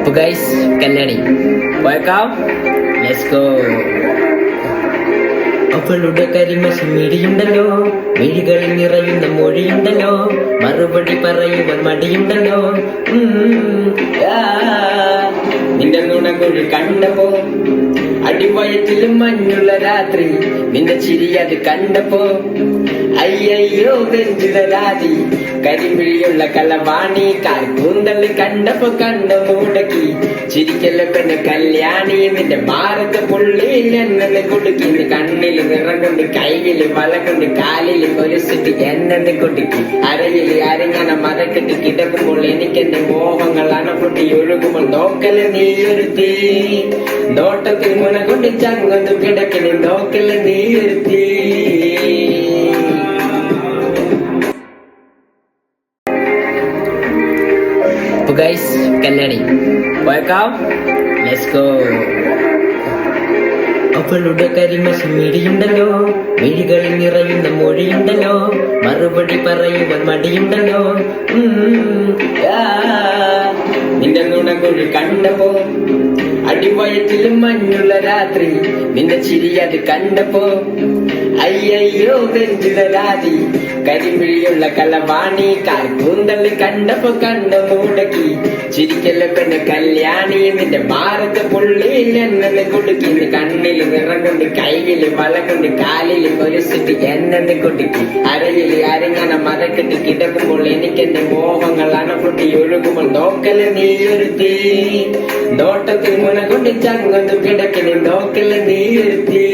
അപ്പോൾ ഗൈസ് കല്യാണി പോയേക്കാം. Let's go. അവളുടെ കരിമശി മിഴിയുണ്ടല്ലോ, മിഴികളിൽ നിറയുന്ന മൊഴിയുണ്ടല്ലോ, മറുപടി പറയുവാൻ മടിയുണ്ടല്ലോ. നിന്റെ നുണകുഴി കണ്ടപ്പോ അടിവയറ്റിലും മഞ്ഞുള്ള രാത്രി, നിന്റെ ചിരി അത് കണ്ടപ്പോ അയ്യോ നെഞ്ചിലാതി, കരിമിഴിയുള്ള കലവാണി കാൽക്കൂന്തല് കണ്ടപ്പോ കണ്ണു മൂടക്കി. ചിരിക്കല്ല പെണ്ണ് കല്യാണി, നിന്റെ ഭാരത പുള്ളിയിൽ എന്നെ കുടുക്കി. കണ്ണില് നിറം കൊണ്ട്, കൈയില് വല കൊണ്ട്, കാലില് പൊലിച്ചിട്ട് എന്നെ കുടുക്കി. അരയില് അരങ്ങനെ മരക്കെട്ട് കിടക്കുമ്പോൾ എനിക്കെന്റെ മോഹങ്ങൾ അണപ്പൊട്ടി ഒഴുകുമ്പോൾ നോക്കല് നീയൊരുത്തി. നോട്ടത്തിൽ മുന കൊണ്ട് ചങ്ങൊന്നു കിടക്കല് നോക്കല് നീയൊരുത്തി. അപ്പോൾ ഗൈസ് കല്യാണി പോയേക്കാം. Let's go. അവളുടെ കരിമശി മിഴിയുണ്ടല്ലോ, മിഴികളിൽ നിറയുന്ന മൊഴിയുണ്ടല്ലോ, മറുപടി പറയുവാൻ മടിയുണ്ടല്ലോ. നിന്റെ നുണകുഴി കണ്ടപ്പോ അടിവയറ്റിലും മഞ്ഞുള്ള രാത്രി, നിന്റെ ചിരി അത് കണ്ടപ്പോ അയ്യോ നെഞ്ചിലാതി, കരിമിഴിയുള്ള കലവാണി കാൽക്കൂന്തല് കണ്ടപ്പോ കണ്ണു മൂടക്കി. ചിരിക്കല്ല പെണ്ണ് കല്യാണി, നിന്റെ ഭാരത പുള്ളിയിൽ എന്നെ കുടുക്കി. കണ്ണില് നിറം കൊണ്ട്, കൈയില് വല കൊണ്ട്, കാലില് പൊലിച്ചിട്ട് എന്നെ കുടുക്കി. അരയില് അരങ്ങനെ മരക്കെട്ട് കിടക്കുമ്പോൾ എനിക്കെന്റെ മോഹങ്ങൾ അണപ്പൊട്ടി ഒഴുകുമ്പോൾ നോക്കല് നീയൊരുത്തി. നോട്ടത്തിൽ മുന കൊണ്ട് ചങ്ങൊന്നു കിടക്കല് നോക്കല് നീയൊരുത്തി.